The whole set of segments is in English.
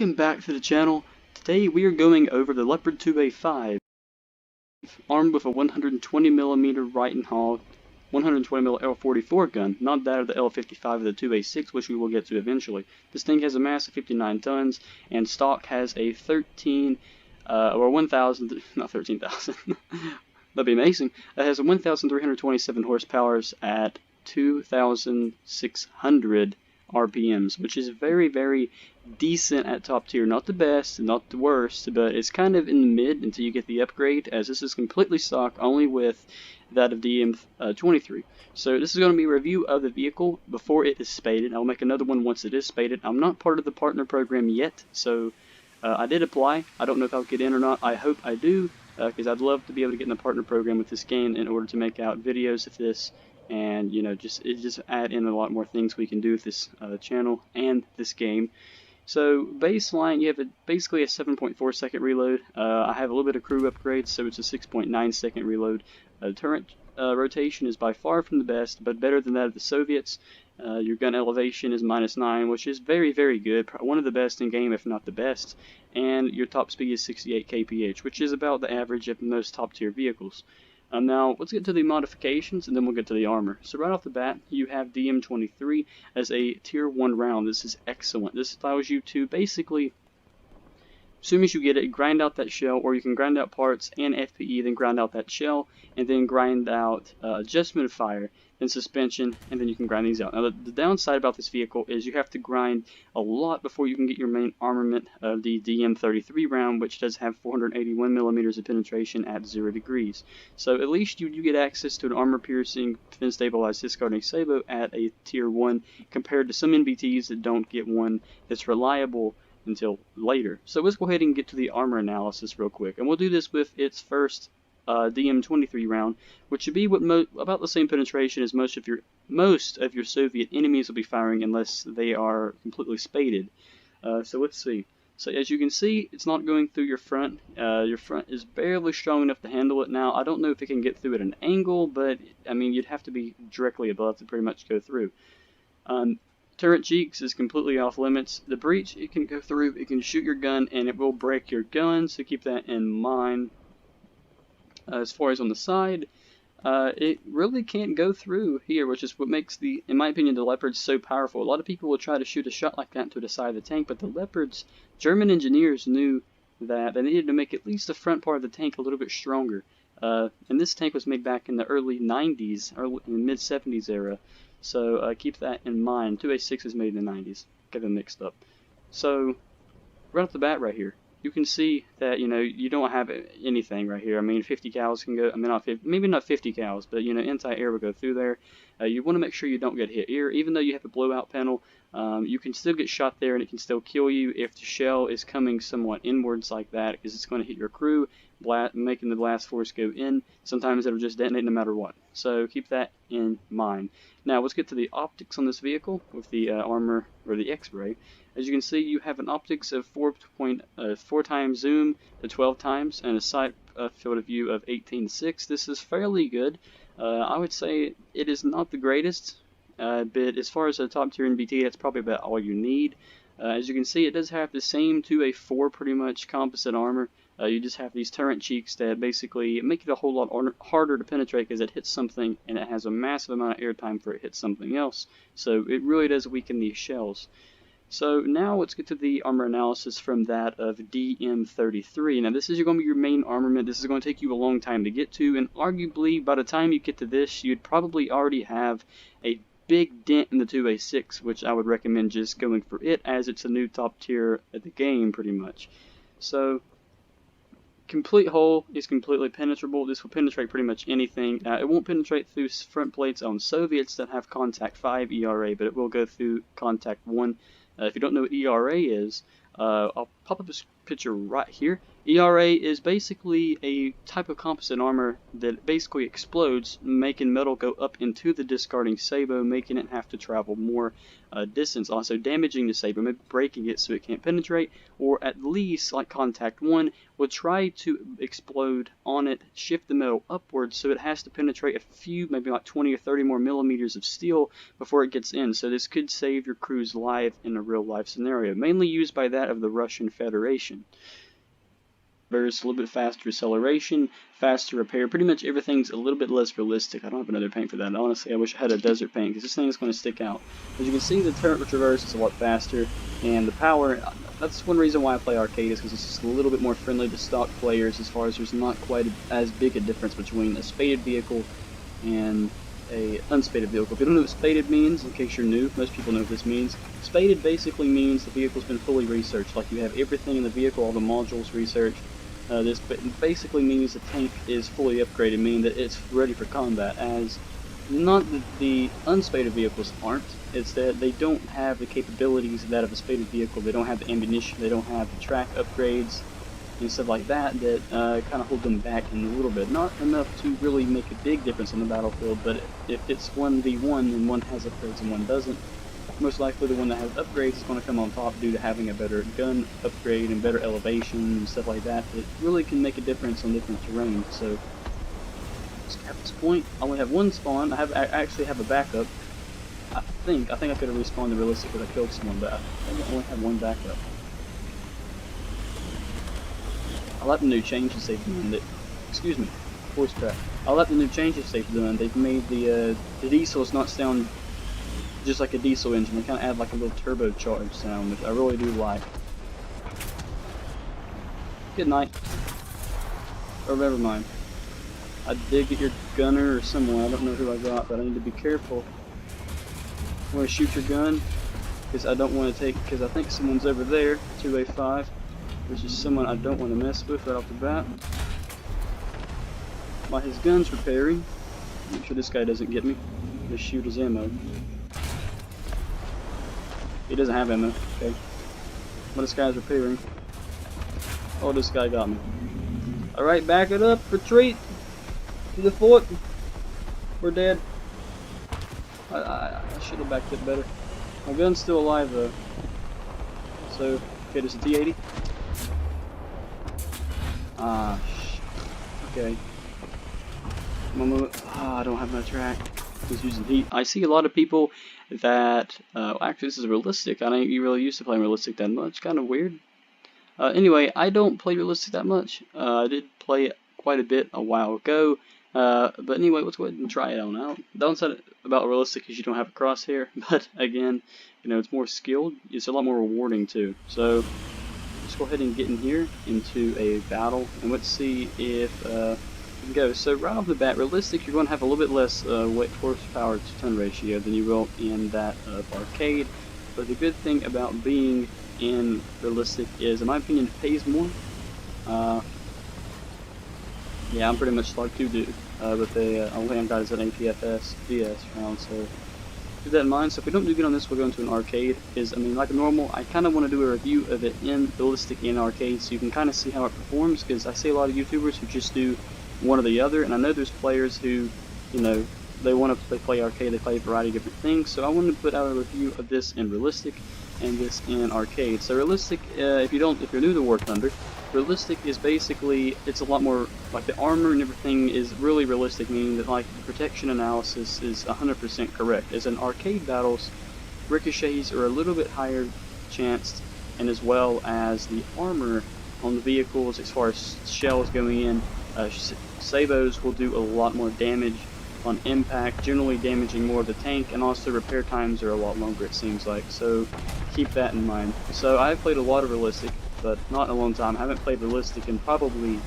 Welcome back to the channel. Today we are going over the LEOPARD 2A5, armed with a 120mm Right-and-Haul 120mm L44 gun, not that of the L55 of the 2A6, which we will get to eventually. This thing has a mass of 59 tons, and stock has a 1,000, not 13,000, that'd be amazing. It has a 1,327 horsepower at 2,600 RPMs, which is very, very decent at top tier. Not the best, not the worst, but it's kind of in the mid until you get the upgrade, as this is completely stock, only with that of DM23. So this is going to be a review of the vehicle before it is spaded. I'll make another one once it is spaded. I'm not part of the partner program yet, so I did apply. I don't know if I'll get in or not. I hope I do, because I'd love to be able to get in the partner program with this game in order to make out videos of this. And just add in a lot more things we can do with this channel and this game. So baseline, you have basically a 7.4 second reload. I have a little bit of crew upgrades, so it's a 6.9 second reload. Turret rotation is by far from the best, but better than that of the Soviets. Your gun elevation is -9, which is very, very good. One of the best in game, if not the best. And your top speed is 68 kph, which is about the average of most top tier vehicles. Now, let's get to the modifications, and then we'll get to the armor. So right off the bat, you have DM23 as a Tier 1 round. This is excellent. This allows you to basically, as soon as you get it, grind out that shell, or you can grind out parts and FPE, then grind out that shell, and then grind out adjustment of fire, then suspension, and then you can grind these out. Now, the downside about this vehicle is you have to grind a lot before you can get your main armament of the DM33 round, which does have 481mm of penetration at 0 degrees. So at least you get access to an armor-piercing, fin-stabilized discarding sabot at a Tier 1, compared to some NBTs that don't get one that's reliable until later. So let's go ahead and get to the armor analysis real quick, and we'll do this with its first DM23 round, which should be about the same penetration as most of your Soviet enemies will be firing, unless they are completely spaded. So let's see. So as you can see, it's not going through your front. Your front is barely strong enough to handle it. Now, I don't know if it can get through at an angle, but I mean, you'd have to be directly above to pretty much go through. Turret cheeks is completely off limits. The breech, it can go through, it can shoot your gun, and it will break your gun, so keep that in mind. As far as on the side, it really can't go through here, which is what makes in my opinion, the Leopards so powerful. A lot of people will try to shoot a shot like that to the side of the tank, but the Leopards, German engineers knew that they needed to make at least the front part of the tank a little bit stronger. And this tank was made back in the early 90s, or mid 70s era. So keep that in mind. 2A6 is made in the 90s. Get them mixed up. So right off the bat right here, you can see that you don't have anything right here. I mean, 50 cals can go. I mean, maybe not 50 cals, but anti-air will go through there. You want to make sure you don't get hit here, even though you have a blowout panel. You can still get shot there, and it can still kill you if the shell is coming somewhat inwards like that, because it's going to hit your crew, making the blast force go in. Sometimes it'll just detonate no matter what. So keep that in mind. Now let's get to the optics on this vehicle with the armor, or the X-ray. As you can see, you have an optics of 4 times zoom to 12 times, and a side field of view of 18:6. This is fairly good. I would say it is not the greatest, but as far as a top tier NBT, that's probably about all you need. As you can see, it does have the same 2A4 pretty much composite armor. You just have these turret cheeks that basically make it a whole lot harder to penetrate, because it hits something and it has a massive amount of airtime before it hits something else. So it really does weaken these shells. So now let's get to the armor analysis from that of DM33. Now this is going to be your main armament. This is going to take you a long time to get to, and arguably by the time you get to this, you'd probably already have a big dent in the 2A6, which I would recommend just going for it, as it's a new top tier at the game pretty much. So complete hull is completely penetrable. This will penetrate pretty much anything. It won't penetrate through front plates on Soviets that have contact 5 ERA, but it will go through contact 1. If you don't know what ERA is, I'll pop up this picture right here. ERA is basically a type of composite armor that basically explodes, making metal go up into the discarding Sabo, making it have to travel more distance, also damaging the Sabo, maybe breaking it so it can't penetrate, or at least, like Contact 1, will try to explode on it, shift the metal upwards so it has to penetrate a few, maybe like 20 or 30 more millimeters of steel before it gets in. So this could save your crew's life in a real life scenario, mainly used by that of the Russian Federation. There's a little bit faster acceleration, faster repair. Pretty much everything's a little bit less realistic. I don't have another paint for that. Honestly, I wish I had a desert paint because this thing is going to stick out. As you can see, the turret traverse is a lot faster, and the power. That's one reason why I play arcade, is because it's just a little bit more friendly to stock players, as far as there's not quite as big a difference between a spaded vehicle and a unspaded vehicle. If you don't know what spaded means, in case you're new, most people know what this means. Spaded basically means the vehicle's been fully researched, like you have everything in the vehicle, all the modules researched. This basically means the tank is fully upgraded, meaning that it's ready for combat, as not that the unspaded vehicles aren't, it's that they don't have the capabilities of that of a spaded vehicle. They don't have the ammunition, they don't have the track upgrades and stuff like that kind of hold them back in a little bit. Not enough to really make a big difference on the battlefield, but if it's 1v1 and one has upgrades and one doesn't, most likely the one that has upgrades is going to come on top due to having a better gun upgrade and better elevation and stuff like that. It really can make a difference on different terrain. So at this point, I only have one spawn. I actually have a backup. I think I could have respawned the realistic if I killed someone, but I think I only have one backup. I like the new changes they've done. Excuse me, voice crack. I like the new changes they've done. They've made the diesels not sound just like a diesel engine. They kind of add like a little turbocharged sound, which I really do like. Good night. Or never mind. I did get your gunner or someone. I don't know who I got, but I need to be careful. I'm going to shoot your gun because I don't want to take, because I think someone's over there, 2A5, which is someone I don't want to mess with right off the bat. While his gun's repairing, make sure this guy doesn't get me. Just shoot his ammo. He doesn't have ammo, okay. But this guy's repairing. Oh, this guy got me. Alright, back it up, retreat to the fort. We're dead. I should have backed it better. My gun's still alive though. So, okay, there's a T-80. Okay. I don't have my track. He's using heat. I see a lot of people that, actually this is realistic. I ain't really used to playing realistic that much. Kind of weird. Anyway, I don't play realistic that much. I did play it quite a bit a while ago. But anyway, let's go ahead and try it on out. The downside about realistic is you don't have a crosshair, but again, you know, it's more skilled. It's a lot more rewarding too. So let's go ahead and get in here into a battle, and let's see if we can go. So right off the bat, realistic, you're going to have a little bit less weight horsepower to ton ratio than you will in that of arcade. But the good thing about being in realistic is, in my opinion, it pays more. Yeah, I'm pretty much like 2 but the only thing I got is an APFS VS round, so keep that in mind. So if we don't do good on this, we'll go into an arcade. I mean, like normal, I kind of want to do a review of it in realistic and arcade, so you can kind of see how it performs, because I see a lot of YouTubers who just do one or the other, and I know there's players who, you know, they want to play arcade, they play a variety of different things, so I wanted to put out a review of this in realistic and this in arcade. So realistic, if you're new to War Thunder, realistic is basically, it's a lot more, like the armor and everything is really realistic, meaning that like the protection analysis is 100% correct. As in arcade battles, ricochets are a little bit higher chanced, and as well as the armor on the vehicles, as far as shells going in, sabos will do a lot more damage on impact, generally damaging more of the tank, and also repair times are a lot longer, it seems like, so keep that in mind. So I've played a lot of realistic, but not in a long time. I haven't played realistic in probably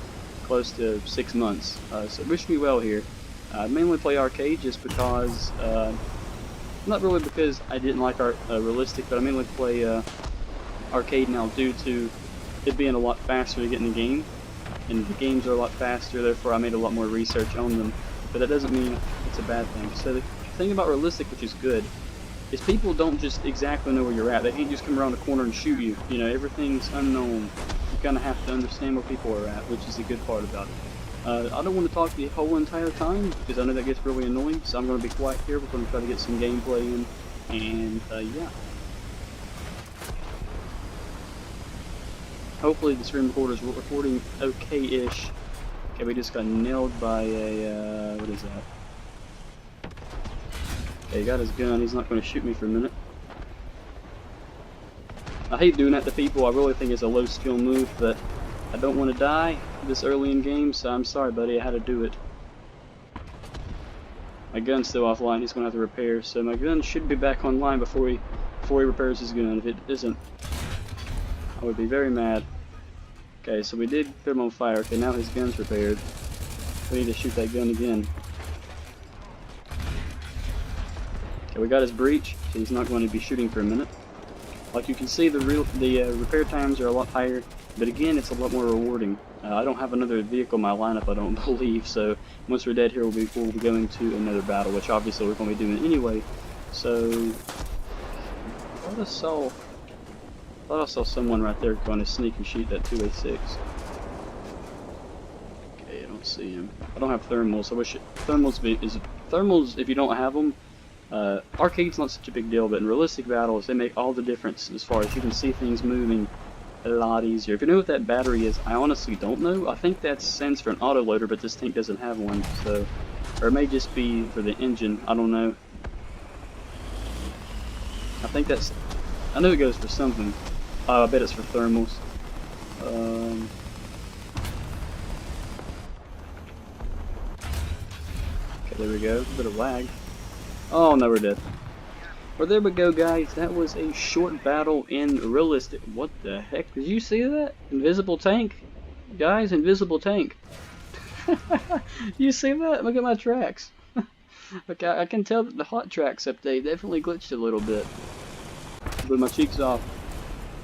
close to 6 months, so wish me well here. I mainly play arcade just because, not really because I didn't like realistic, but I mainly play arcade now due to it being a lot faster to get in the game, and the games are a lot faster, therefore I made a lot more research on them, but that doesn't mean it's a bad thing. So the thing about realistic, which is good, is people don't just exactly know where you're at. They can't just come around the corner and shoot you. You know, everything's unknown. you kind of have to understand where people are at, which is the good part about it. I don't want to talk the whole entire time, because I know that gets really annoying, so I'm going to be quiet here. We're going to try to get some gameplay in, and yeah. Hopefully the stream recorder is recording okay-ish. Okay, we just got nailed by a, what is that? Okay, he got his gun. He's not going to shoot me for a minute. I hate doing that to people. I really think it's a low skill move, but I don't want to die this early in game, so I'm sorry, buddy. I had to do it. My gun's still offline. He's going to have to repair, so my gun should be back online before he repairs his gun. If it isn't, I would be very mad. Okay, so we did put him on fire. Okay, now his gun's repaired. We need to shoot that gun again. Okay, we got his breach, so he's not going to be shooting for a minute. Like you can see, the repair times are a lot higher, but again, it's a lot more rewarding. I don't have another vehicle in my lineup, I don't believe, so once we're dead here, we'll be going to another battle, which obviously we're going to be doing anyway. So, I thought I saw someone right there going to sneak and shoot that 2A6. Okay, I don't see him. I don't have thermals. I wish thermals, if you don't have them. Arcade's not such a big deal, but in realistic battles, they make all the difference as far as you can see things moving a lot easier. If you know what that battery is, I honestly don't know. I think that stands for an autoloader, but this tank doesn't have one, so, or it may just be for the engine. I don't know. I think that's, I know it goes for something. I bet it's for thermals. Okay, there we go. A bit of lag. Oh, no, we're dead. Well, there we go, guys. That was a short battle in realistic. What the heck? Did you see that? Invisible tank? Guys, invisible tank. You see that? Look at my tracks. Okay, I can tell that the hot tracks update definitely glitched a little bit. Blew my cheeks off.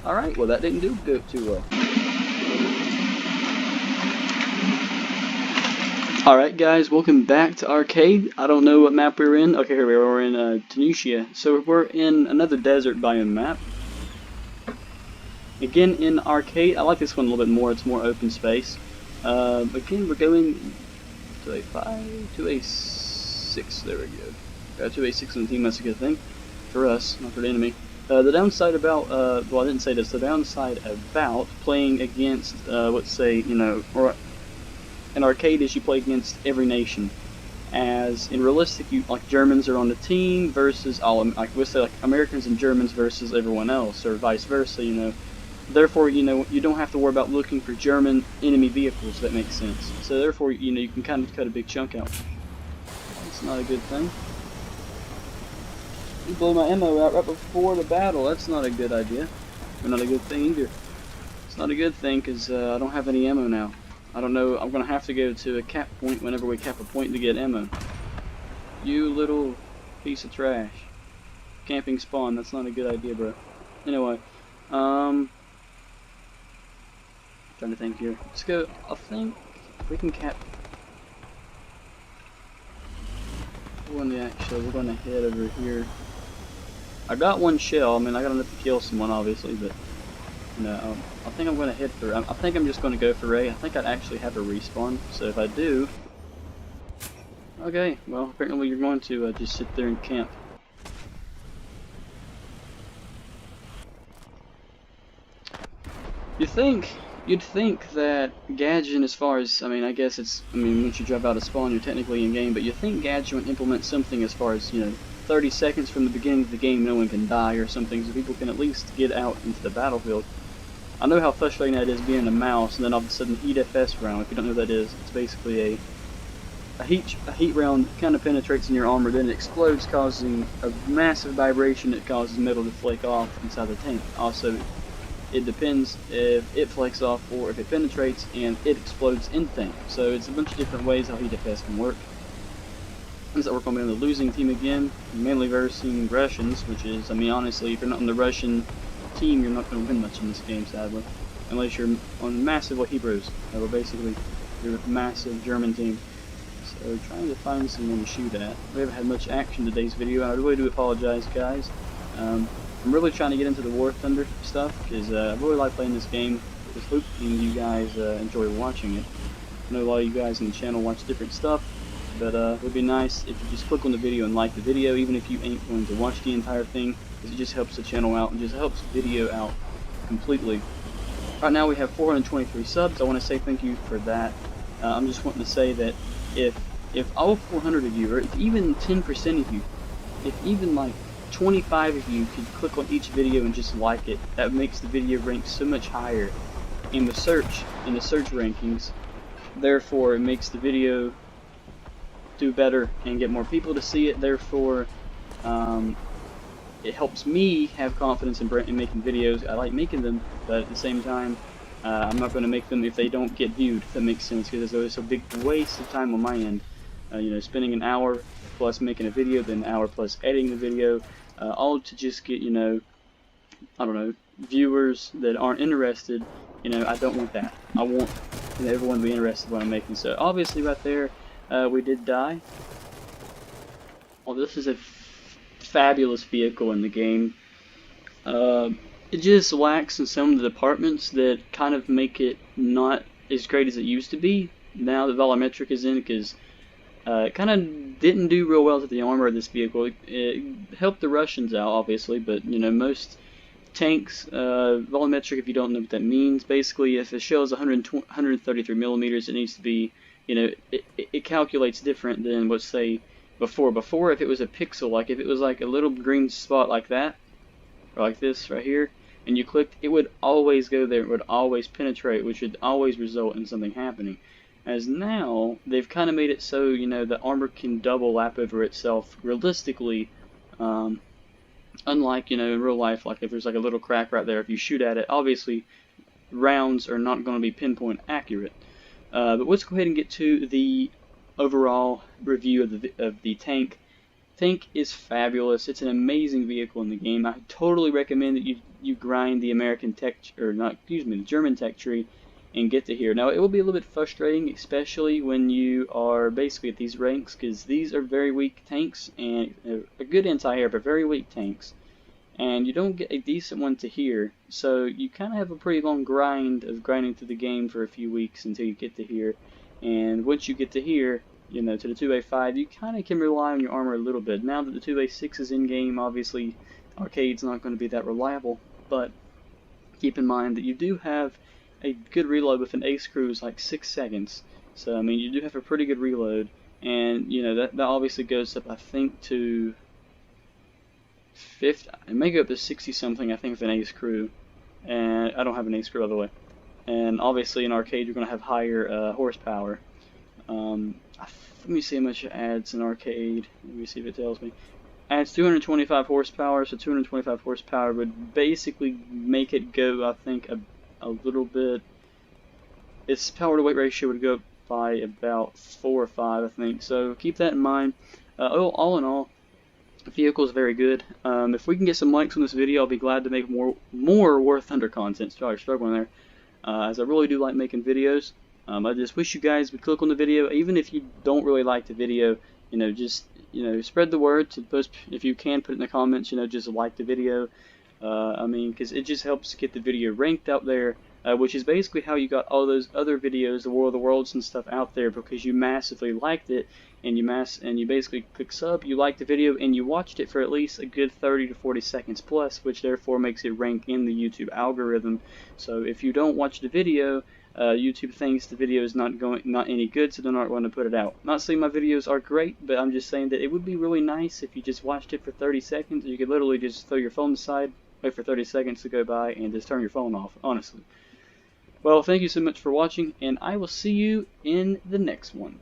Alright, well that didn't do too well. Alright guys, welcome back to Arcade. I don't know what map we're in. Okay, here we are, we're in Tunisia. So we're in another desert biome map. Again in Arcade, I like this one a little bit more, it's more open space. Again, we're going to A5, 2A6, there we go. Got 2A6 on the team, that's a good thing. For us, not for the enemy. The downside about, well I didn't say this, the downside about playing against, let's say, you know, or in Arcade is you play against every nation. As in realistic, you like Germans are on the team versus all, like we'll say like Americans and Germans versus everyone else, or vice versa, you know. Therefore, you know, you don't have to worry about looking for German enemy vehicles, that makes sense. So therefore, you know, you can kind of cut a big chunk out. That's not a good thing. You blow my ammo out right before the battle. That's not a good idea. Or not a good thing either. It's not a good thing because I don't have any ammo now. I don't know. I'm going to have to go to a cap point whenever we cap a point to get ammo. You little piece of trash. Camping spawn. That's not a good idea, bro. Anyway. Trying to think here. Let's go. I think we can cap. We're going to head over here. I got one shell. I mean, I got enough to kill someone, obviously, but no. I think I'm going to head for. I think I'm just going to go for A. I think I'd actually have a respawn. So if I do, okay. Well, apparently you're going to just sit there and camp. You'd think that Gadget, as far as, I mean, I guess it's, I mean, once you drop out of spawn, you're technically in game, but you think Gadget would implement something as far as, you know, 30 seconds from the beginning of the game, no one can die or something, so people can at least get out into the battlefield. I know how frustrating that is being a mouse, and then all of a sudden heat FS round. If you don't know what that is, it's basically a heat round kind of penetrates in your armor, then it explodes, causing a massive vibration that causes metal to flake off inside the tank. Also, it depends if it flakes off or if it penetrates and it explodes in tank. So it's a bunch of different ways how heat FS can work. So we're going to be on the losing team again, mainly versing Russians, which is, I mean, honestly, if you're not on the Russian team, you're not going to win much in this game, sadly. Unless you're on massive Hebrews, or basically your massive German team. So trying to find someone to shoot at. We haven't had much action in today's video, and I really do apologize, guys. I'm really trying to get into the War Thunder stuff, because I really like playing this game. just hoping you guys enjoy watching it. I know a lot of you guys on the channel watch different stuff, but it would be nice if you just click on the video and like the video, even if you ain't going to watch the entire thing, because it just helps the channel out and just helps video out completely. Right now we have 423 subs. I want to say thank you for that. I'm just wanting to say that if all 400 of you, or if even 10% of you, if even like 25 of you could click on each video and just like it, that makes the video rank so much higher in the search rankings. Therefore, it makes the video do better and get more people to see it. Therefore, it helps me have confidence in making videos. I like making them, but at the same time, I'm not going to make them if they don't get viewed, if that makes sense, because it's a big waste of time on my end. You know, spending an hour plus making a video, then an hour plus editing the video, all to just get, you know, I don't know, viewers that aren't interested. You know, I don't want that. I want, you know, everyone to be interested in what I'm making. So obviously right there, we did die. Well, this is a fabulous vehicle in the game. It just lacks in some of the departments that kind of make it not as great as it used to be now that volumetric is in, because it kind of didn't do real well to the armor of this vehicle. It helped the Russians out, obviously, but you know, most tanks, volumetric, if you don't know what that means, basically if it shows 133 millimeters, it needs to be, you know, it calculates different than what, say, before. If it was a pixel, like if it was like a little green spot like that, or like this right here, and you clicked, it would always go there, it would always penetrate, which would always result in something happening. As now, they've kind of made it so, you know, the armor can double lap over itself realistically, unlike, you know, in real life, like if there's like a little crack right there, if you shoot at it, obviously rounds are not going to be pinpoint accurate. But let's go ahead and get to the overall review of the tank. Tank is fabulous. It's an amazing vehicle in the game. I totally recommend that you grind the the German tech tree and get to here. Now it will be a little bit frustrating, especially when you are basically at these ranks, because these are very weak tanks and a good anti-air, but very weak tanks. And you don't get a decent one to here, so you kind of have a pretty long grind of grinding through the game for a few weeks until you get to here. And once you get to here, you know, to the 2A5, you kind of can rely on your armor a little bit. Now that the 2A6 is in game, obviously arcade's not going to be that reliable, but keep in mind that you do have a good reload with an ace cruise, like 6 seconds. So I mean, you do have a pretty good reload, and you know that obviously goes up, I think, to 50. It may go up to 60 something, I think, with an ace crew, and I don't have an ace crew, by the way. And obviously in arcade you're going to have higher horsepower. Let me see how much it adds in arcade. Let me see if it tells me. Adds 225 horsepower, so 225 horsepower would basically make it go, I think, a little bit. Its power to weight ratio would go up by about 4 or 5, I think. So keep that in mind. All in all, the vehicle is very good. If we can get some likes on this video, I'll be glad to make more War Thunder content. Sorry, struggling there. As I really do like making videos. I just wish you guys would click on the video, even if you don't really like the video. You know, just, you know, spread the word to post. If you can, put it in the comments. You know, just like the video. I mean, because it just helps get the video ranked out there, which is basically how you got all those other videos, the War of the Worlds and stuff, out there, because you massively liked it, and you basically click sub, you liked the video, and you watched it for at least a good 30 to 40 seconds plus, which therefore makes it rank in the YouTube algorithm. So if you don't watch the video, YouTube thinks the video is not any good, so they're not going to put it out. Not saying my videos are great, but I'm just saying that it would be really nice if you just watched it for 30 seconds. You could literally just throw your phone aside, wait for 30 seconds to go by, and just turn your phone off, honestly. Well, thank you so much for watching, and I will see you in the next one.